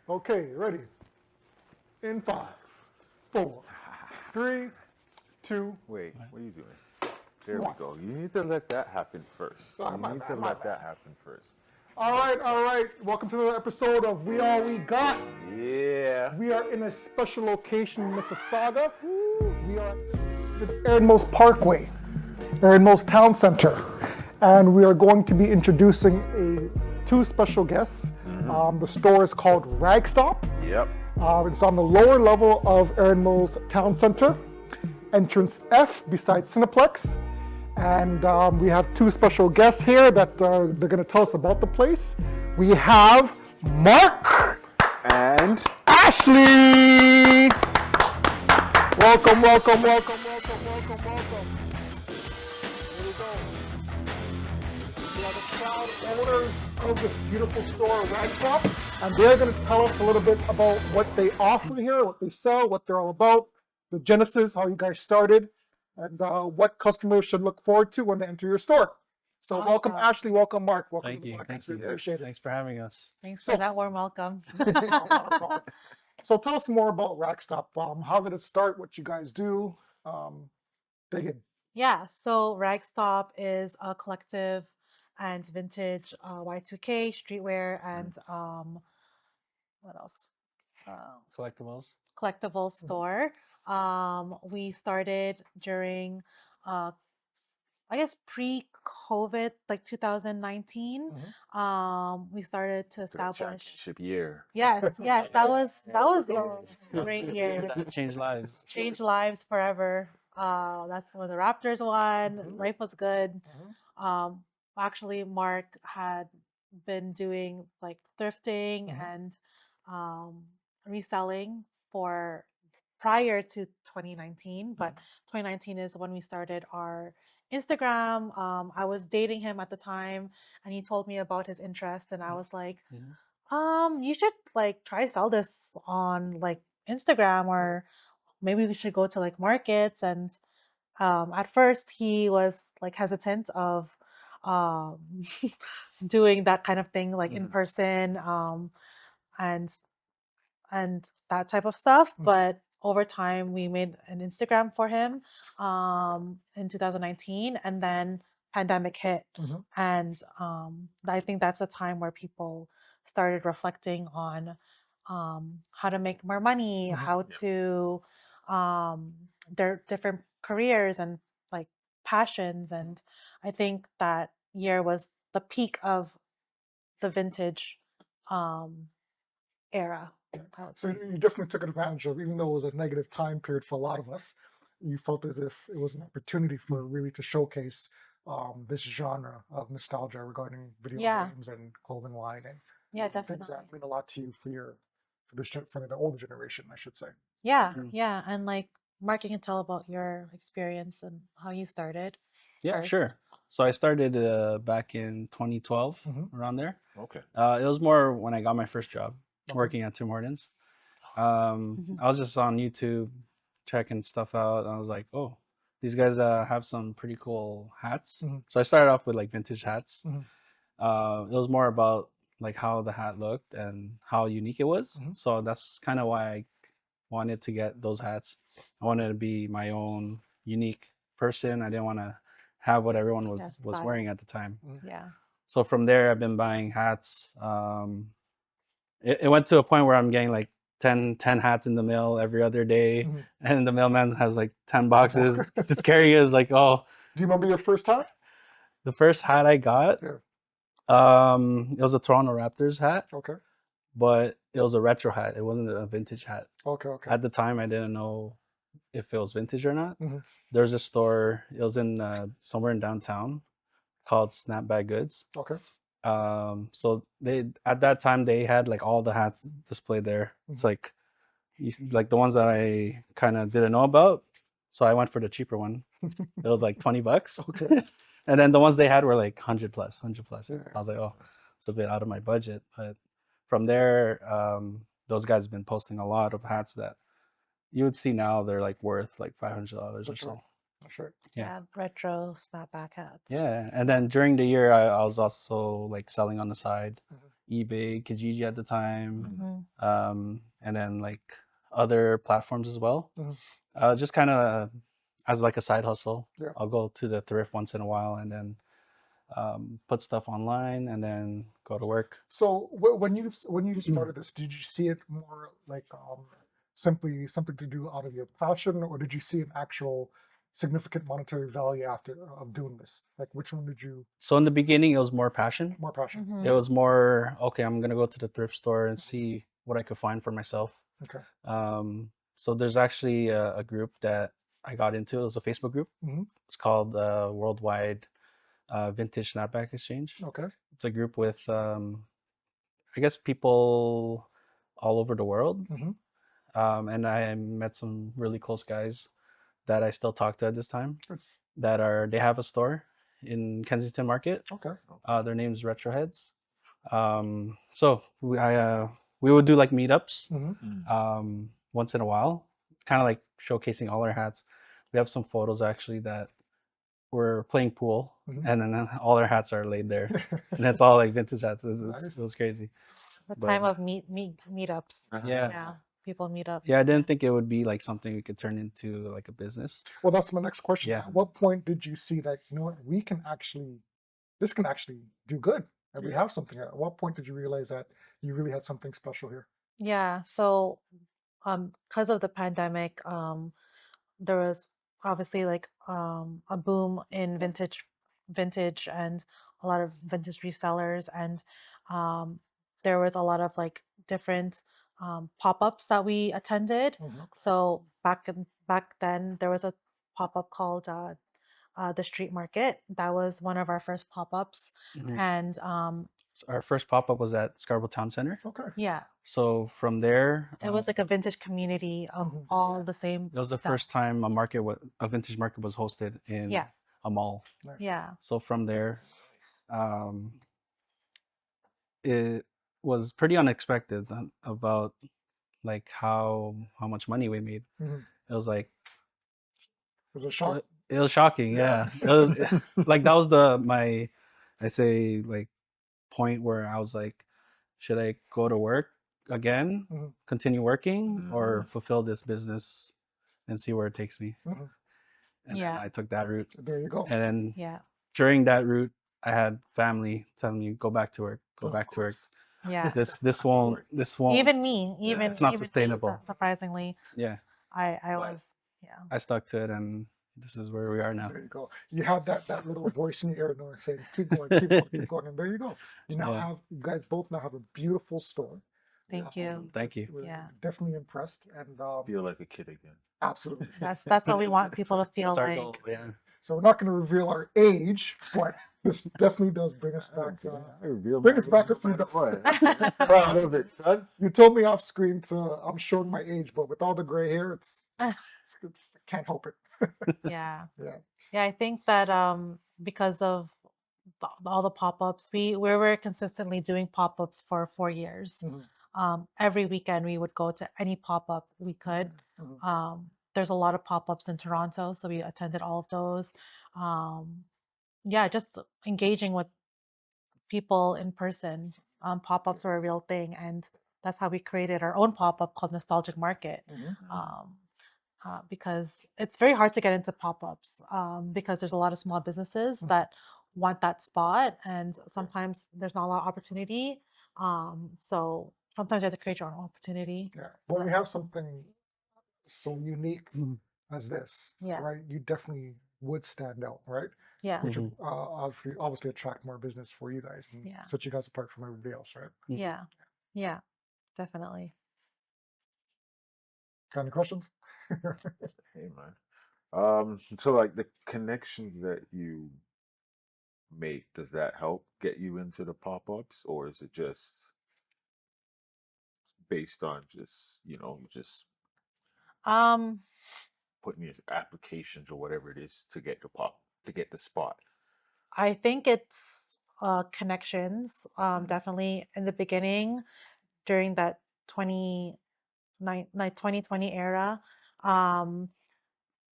Okay, ready? In 5, 4, 3, 2, Wait, what are you doing? There we One. go. You need to let that happen first. Sorry, You my need bad, to my let bad. that happen first. All right. Welcome to another episode of We All We Got. Yeah. We are in a special location in Mississauga. We are at the Erin Mills Parkway, Erin Mills Town Centre, and we are going to be introducing two special guests. The store is called Ragstop. Yep. It's on the lower level of Erin Mills Town Centre, entrance F beside Cineplex. And we have two special guests here that they're going to tell us about the place. We have Mark And Ashley. Welcome. Here we go. We are the proud owners of this beautiful store, Ragstop, and they're going to tell us a little bit about what they offer here, what they sell, what they're all about, the genesis, how you guys started, and what customers should look forward to when they enter your store. So welcome, Awesome. Ashley. Welcome, Mark. Welcome Thank to the you. podcast. Thank We you. appreciate it. Thanks for having us. Thanks So- for that warm welcome. So tell us more about Ragstop. How did it start? What you guys do? Dig in. Yeah, so Ragstop is a collective and vintage Y2K streetwear and what else? Collectibles. Collectible store. We started during I guess pre-COVID, like 2019. We started to establish. championship year. Yes, that was a great year. Change lives. Changed lives forever. That's when the Raptors won. Life was good. Actually, Mark had been doing like thrifting and reselling for prior to 2019, but 2019 is when we started our Instagram. I was dating him at the time, and he told me about his interest, and I was like, you should like try sell this on like Instagram, or maybe we should go to like markets. And at first he was like hesitant of um doing that kind of thing like in person, and that type of stuff. But over time we made an Instagram for him in 2019, and then pandemic hit. And I think that's a time where people started reflecting on how to make more money, how to their different careers and like passions. And I think that year was the peak of the vintage era, I would So say. you definitely took advantage of, even though it was a negative time period for a lot of us, you felt as if it was an opportunity for really to showcase this genre of nostalgia regarding video Yeah. games and clothing line and Yeah, things definitely. that mean a lot to you for the older generation, I should say. Yeah. And like, Mark, you can tell about your experience and how you started. Yeah, first. sure. So I started back in 2012, around there. Okay. It was more when I got my first job, Okay. working at Tim Hortons. I was just on YouTube checking stuff out. And I was like, oh, these guys have some pretty cool hats. So I started off with like vintage hats. It was more about like how the hat looked and how unique it was. So that's kind of why I wanted to get those hats. I wanted to be my own unique person. I didn't want to have what everyone was style. wearing at the time. Yeah. So from there, I've been buying hats. It went to a point where I'm getting like 10 hats in the mail every other day, and the mailman has like 10 boxes to carry. Is like, oh, Do you remember your first hat? the first hat I got, Yeah. it was a Toronto Raptors hat, Okay. but it was a retro hat. It wasn't a vintage hat. Okay. At the time, I didn't know if it was vintage or not. There's a store. It was in somewhere in downtown called Snapback Goods. Okay. So they at that time they had like all the hats displayed there. It's like like the ones that I kind of didn't know about. So I went for the cheaper one. It was like $20. Okay. And then the ones they had were like 100 plus. Yeah. I was like, oh, it's a bit out of my budget. But from there, those guys have been posting a lot of hats that you would see now. They're like worth like $500 or That's so. right. That's right. Yeah. Retro snapback hats. Yeah. And then during the year, I was also like selling on the side, eBay, Kijiji at the time, Mhm. and then like other platforms as well. Mhm. Just kind of as like a side hustle. Yeah. I'll go to the thrift once in a while and then put stuff online and then go to work. So when you started this, did you see it more like simply something to do out of your passion, or did you see an actual significant monetary value after of doing this? Like, which one did you So in the beginning, it was more passion. more passion? Mhm. It was more, okay, I'm gonna go to the thrift store and see what I could find for myself. Okay. So there's actually a group that I got into. It was a Facebook group. Hmm. It's called Worldwide Vintage Snapback Exchange. Okay. It's a group with, I guess, people all over the world. Hmm. And I met some really close guys that I still talk to at this time. Good. They have a store in Kensington Market. Okay. Their name's Retroheads. So we would do like meetups Hmm. once in a while, kind of like showcasing all our hats. We have some photos actually that we're playing pool, Mhm. and then all our hats are laid there, and it's all like vintage hats. Nice. It was crazy. The But time of meetups. yeah, Yeah, people meet up. yeah, I didn't think it would be like something we could turn into like a business. Well, that's my next question. Yeah. At what point did you see that, you know what, this can actually do good, and we have something here? At what point did you realize that you really had something special here? Yeah. So, because of the pandemic, there was obviously like a boom in vintage and a lot of vintage resellers, and um, there was a lot of like different pop-ups that we attended. Mhm. So back then there was a pop-up called the street market. That was one of our first pop-ups. Mhm. And So our first pop up was at Scarborough Town Center. Okay. yeah, So from there, it was like a vintage community of Mhm. all the same it was the stuff. first time a vintage market was hosted in Yeah. a mall. Nice. Yeah. So from there, um, it was pretty unexpected about like how much money we made. Mhm. It was like Was it a shock? it was shocking. Yeah, it was like that was I say like point where I was like, should I go to work again, Mhm. continue working, or fulfill this business and see where it takes me? Mhm. And Yeah. then I took that route. There you go. And then Yeah. during that route, I had family telling me, go back to work, go Of back to work. Yeah. This won't Even me, even it's not even me, sustainable. surprisingly, Yeah, I was, yeah. I stuck to it, and this is where we are now. There you go. You had that little voice in your ear knowing, saying, keep going, keep going, keep going. And there you go. Yeah. You guys both now have a beautiful store. Thank you. Thank you. We're Yeah. definitely impressed. And Feel like a kid again. absolutely. That's what we want people to feel That's our like. goal. Yeah. So we're not going to reveal our age, but this definitely does bring us back. Bring us back a few. Proud of it, son. You told me off screen, so I'm showing my age, but with all the gray hair, I can't help it. Yeah. Yeah. Yeah, I think that because of all the pop-ups, we were consistently doing pop-ups for 4 years. Mhm. Every weekend we would go to any pop-up we could. Mhm. There's a lot of pop-ups in Toronto, so we attended all of those. Yeah, just engaging with people in person. Pop-ups were a real thing, and that's how we created our own pop-up called Nostalgic Market. Mhm. Because it's very hard to get into pop-ups because there's a lot of small businesses that want that spot, and sometimes there's not a lot of opportunity. So sometimes you have to create your own opportunity. Yeah. So When we have something so unique as this, Yeah. right? You definitely would stand out, right? Yeah. Which would obviously attract more business for you guys and Yeah. set you guys apart from everybody else, right? Yeah. Yeah. Definitely. Got any questions? Hey man. So like the connection that you make, does that help get you into the pop-ups, or is it just based on just, just Um, putting your applications or whatever it is to get to get the spot? I think it's connections. Definitely in the beginning, during that 2020 era, um,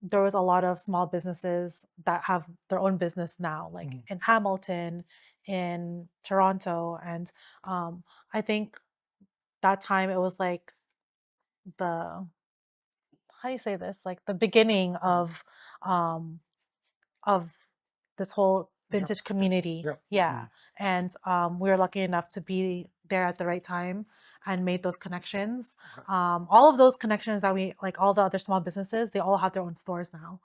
there was a lot of small businesses that have their own business now, like in Hamilton, in Toronto, and I think that time it was like the how do you say this, like the beginning um of this whole Yeah. vintage community. Yeah. Yeah. And we were lucky enough to be there at the right time and made those connections. Okay. All of those connections that we like, all the other small businesses, they all have their own stores now,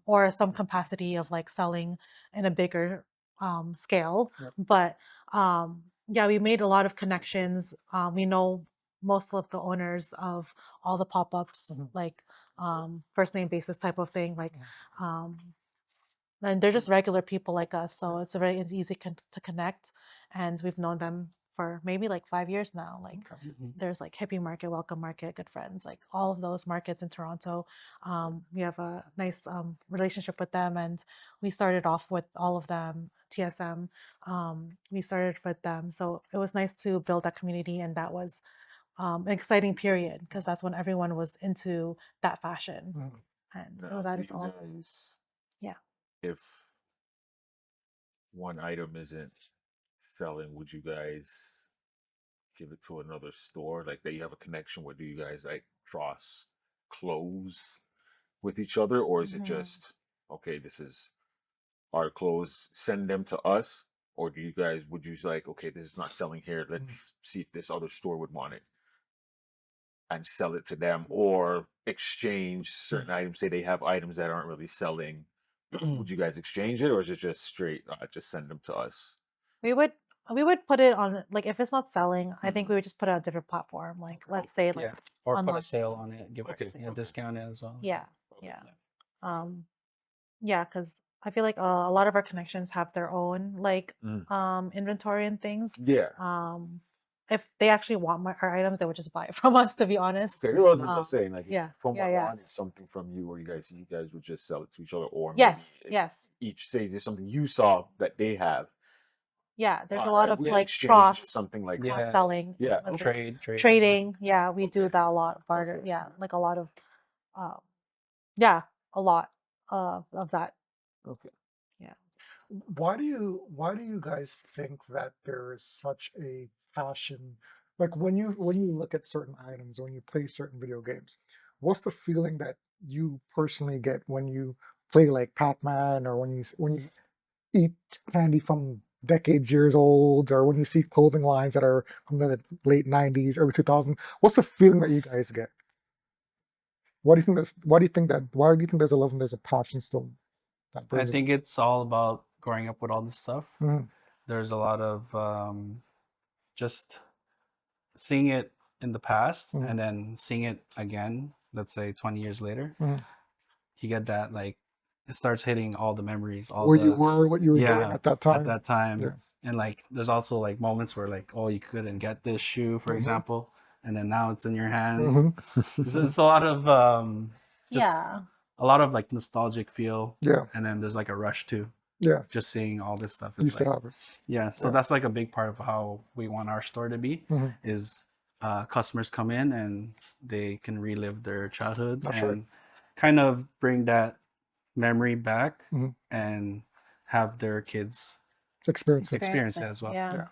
or some capacity of like selling in a bigger scale. Yep. But yeah, we made a lot of connections. We know most of the owners of all the pop-ups, like first name basis type of thing, like and they're just regular people like us, so it's a very easy to connect. And we've known them for maybe like 5 years now. Like there's like Hippie Market, Welcome Market, Good Friends, like all of those markets in Toronto. We have a nice relationship with them, and we started off with all of them. TSM, we started with them, so it was nice to build that community, and that was an exciting period because that's when everyone was into that fashion, and it was Now, at do its you all. guys, Yeah. if one item isn't selling, would you guys give it to another store like that you have a connection with? Do you guys like cross clothes with each other, or is it just okay, this is our clothes, send them to us? Or do you guys, would you like, okay, this is not selling here, let's see if this other store would want it and sell it to them, or exchange certain items? Say they have items that aren't really selling, would you guys exchange it, or is it just straight just send them to us? We would put it on, like, if it's not selling, I think we would just put it on a different platform. Like let's say like Yeah. Or put a online. sale on it, give Okay. it, yeah, discount it as well. Yeah. Yeah. Um yeah, because I feel like a lot of our connections have their own like inventory and things. Yeah. If they actually want our items, they would just buy it from us, to be honest. Okay, well, I'm just saying, like, if Yeah. someone Yeah. wanted something from you, or you guys would just sell it to each other, or maybe Yes. if Yes. each say there's something you saw that they have, Yeah. There's a lot of we like exchange or something like Yeah. that. cross selling. Yeah. with Okay. trading. Yeah, we do Okay. that a lot. Barter. Okay. Yeah, like a lot of um yeah, a lot of that. Okay. Yeah. Why do you guys think that there is such a passion? Like when you look at certain items, when you play certain video games, what's the feeling that you personally get when you play like Pac-Man, or when you eat candy from decades years old, or when you see clothing lines that are from the late 90s, early 2000s? What's the feeling that you guys get? Why do you think there's a love and there's a passion still that I brings it? think it's all about growing up with all this stuff. Mhm. There's a lot of just seeing it in the past and then seeing it again, let's say 20 years later. You get that, like, it starts hitting all the memories, all Where you the, were, what you were doing yeah, at that at time. that time. Yeah. And like, there's also like moments where like, oh, you couldn't get this shoe, for example, and then now it's in your hand. It's a lot of just Yeah. a lot of like nostalgic feel. Yeah. And then there's like a rush too, Yeah. just seeing all this stuff. It's Used to like, have it. yeah, so Yeah. that's like a big part of how we want our store to be, is customers come in and they can relive their childhood That's and right. kind of bring that memory back and have their kids Experience it. experience it as well. Yeah. Yeah.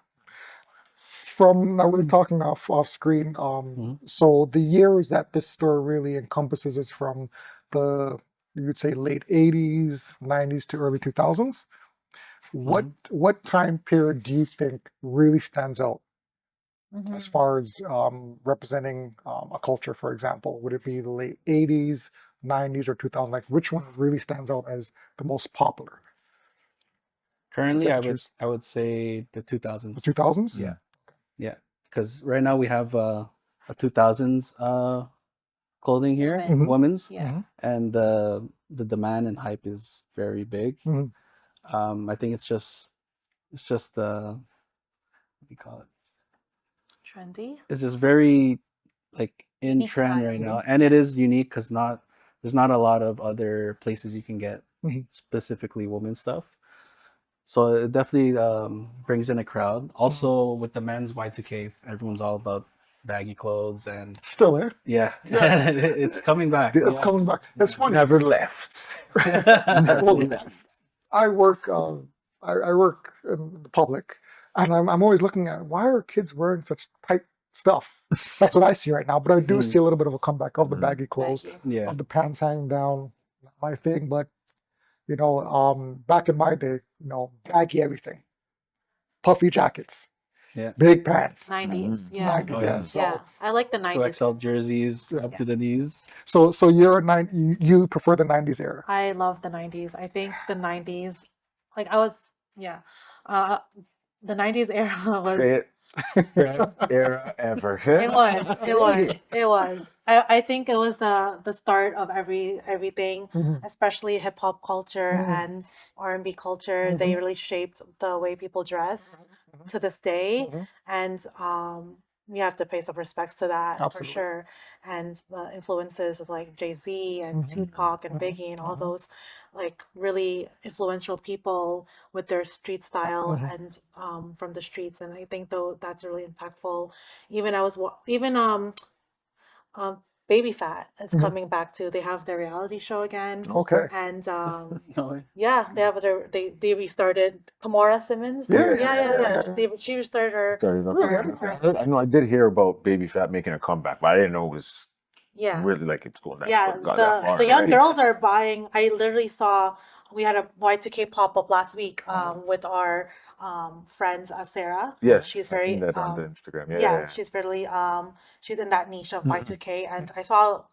From now we're talking off screen. So the years that this store really encompasses is from the, you'd say, late 80s, 90s to early 2000s. What time period do you think really stands out as far as representing a culture, for example? Would it be the late 80s, 90s, or 2000? Like, which one really stands out as the most popular? Currently, Ventures. I would say the The 2000s. 2000s? Yeah, yeah, because right now we have a 2000s clothing here, women's, and the demand and hype is very big. I think it's just what do you call it? Trendy. It's just very like in Unique trend style. right now, and it is unique because there's not a lot of other places you can get specifically women's stuff. So it definitely brings in a crowd. Also with the men's Y2K, everyone's all about baggy clothes and Still there? yeah, it's coming back. It's Yeah. coming back. That's funny. Never left. Never left. I work I work in the public, and I'm always looking at why are kids wearing such tight stuff. That's what I see right now. But I do see a little bit of a comeback of the baggy clothes, Baggy. Yeah. of the pants hanging down. Not my thing, but back in my day, baggy everything, puffy jackets, Yeah. big pants, 90s, yeah. 90s. Oh, Yeah. yeah. So Yeah, I like the 90s. 2XL jerseys Yeah. up to the knees. so you're a you prefer the 90s era. I love the 90s. I think the 90s, like I was, yeah. Uh, the 90s era was, Best era ever. it was. I think it was the start of everything, Mhm. especially hip hop culture Mhm. and R&B culture. They Mhm. really shaped the way people dress Mhm. to this day, Mhm. and you have to pay some respects to that for Absolutely. sure. And the influences of like Jay-Z and Mhm. Tupac and Mhm. Biggie and all Mhm. those like really influential people with their street style Mhm. and from the streets. And I think though that's really impactful. Even even um Baby Fat is Mhm. coming back too. They have their reality show again, Okay. and No way. yeah, they restarted Kamora Simmons. Yeah. Yeah. She restarted her. Sorry about Really? I that. didn't know. I know I did hear about Baby Fat making a comeback, but I didn't know it was Yeah, really like it's going that yeah. got that far The young already. girls are buying. I literally saw we had a Y2K pop up last week with our friends Yes, Sarah. She's I've seen very that on the Instagram. yeah, she's really she's in that niche of Mhm. Y2K, and I saw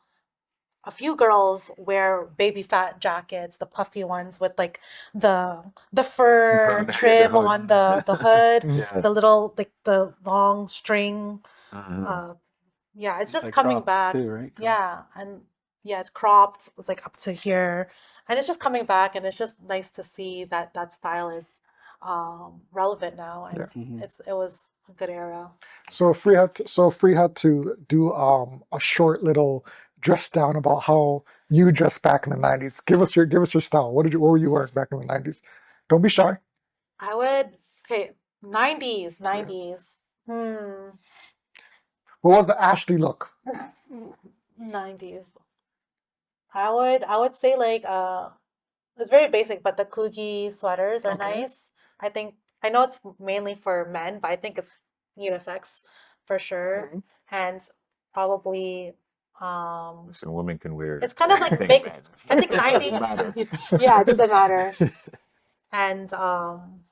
a few girls wear baby fat jackets, the puffy ones with like the fur The trim hood. on the hood, Mhm. Yeah. the little like the long string. Mhm. Yeah, it's just Like coming crop back. too, right? Crop. Yeah, and yeah, it's cropped. It's like up to here, and it's just coming back, and it's just nice to see that that style is relevant now, and Yeah. Mhm. it was a good era. So if we had to do a short little dress down about how you dressed back in the 90s, give us your style. What were you wearing back in the 90s? Don't be shy. I would okay, 90s. Hmm. What was the Ashley look? 90s. I would say like it's very basic, but the Kugi sweaters are Okay. nice. I think I know it's mainly for men, but I think it's unisex for sure. Mhm. And probably um Listen, women can wear it's kind of like anything, mixed. man. I think It 90s doesn't matter. yeah, it doesn't matter. And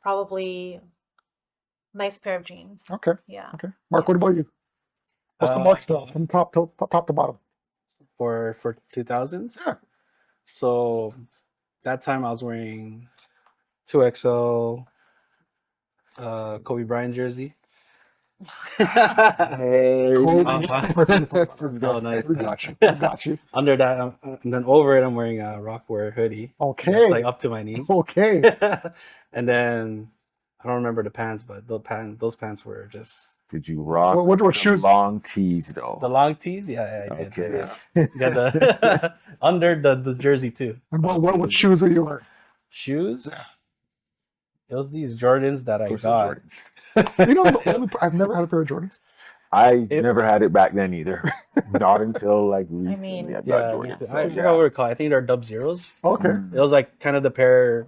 probably nice pair of jeans. Okay. Yeah. Okay. Mark, Yeah. what about you? What's the Mark style Uh, from top to bottom? for 2000s. Yeah. So that time I was wearing 2XL Kobe Bryant jersey. Hey. Oh, nice. We got you. We got you. Under that, and then over it, I'm wearing a Rockwear hoodie. That's Okay. like up to my knees. Okay. And then I don't remember the pants, but those pants were just Did you rock What the shoes? long tees though? the long tees. Yeah, I did. Okay. Yeah, the under the jersey too. And what shoes were you wearing? Shoes. Yeah. It was these Jordans that Of I course it was got. Jordans. You know, I've never had a pair of Jordans. I It- never had it back then either. Not until like recently mean, I got Yeah, me Jordans. too. So, I forgot yeah. what they're called. I think they're Dub Zeros. Okay. Mm. It was like kind of the pair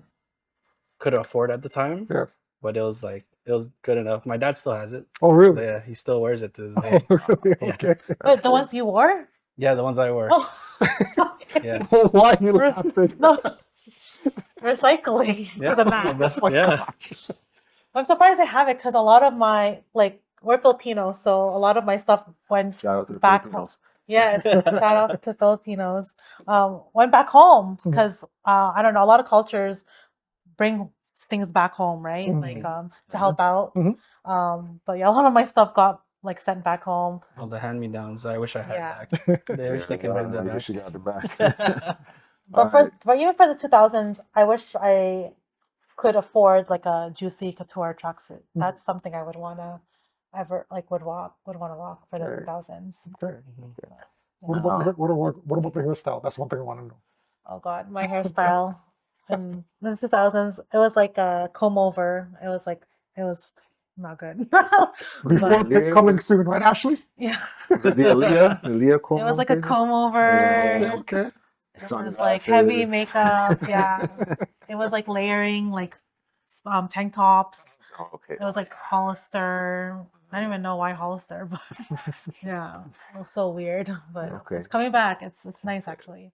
could afford at the time. Yeah. But it was good enough. My dad still has it. Oh, But really? yeah, he still wears it to this Oh, day. really? Yeah. Okay. Wait, the ones you wore? Yeah, the ones I wore. Oh. Okay. Yeah. Why are you Re- laughing? No. Recycling Yeah. for the max. Yeah. I'm surprised I have it because a lot of my like we're Filipinos, so a lot of my stuff went Shout out to the back Filipinos. home. Yes, shout out to Filipinos. Went back home Mhm. because I don't know, a lot of cultures bring things back home, right? Mhm. Like to help out. Mhm. But yeah, a lot of my stuff got like sent back home. All the hand-me-downs. I wish I had Yeah. back. They wish they could bring I that wish you back. got it back. But but even for the 2000s, I wish I could afford like a juicy couture tracksuit. Mhm. That's something I would wanna ever like would wanna rock for the Okay. 2000s. Okay. Mhm. What about the hairstyle? That's one thing I want to know. Oh God, my hairstyle in the 2000s, it was like a comb over. It was not good. Before Yeah. coming soon, right, Ashley? Yeah, Was it the Aaliyah comb it was like a over? comb over. Yeah. Okay. It was like heavy makeup. Yeah, it was like layering like tank tops. Oh, okay. It was like Hollister. I don't even know why Hollister, but yeah, it was so weird. But Okay. it's coming back. It's nice actually.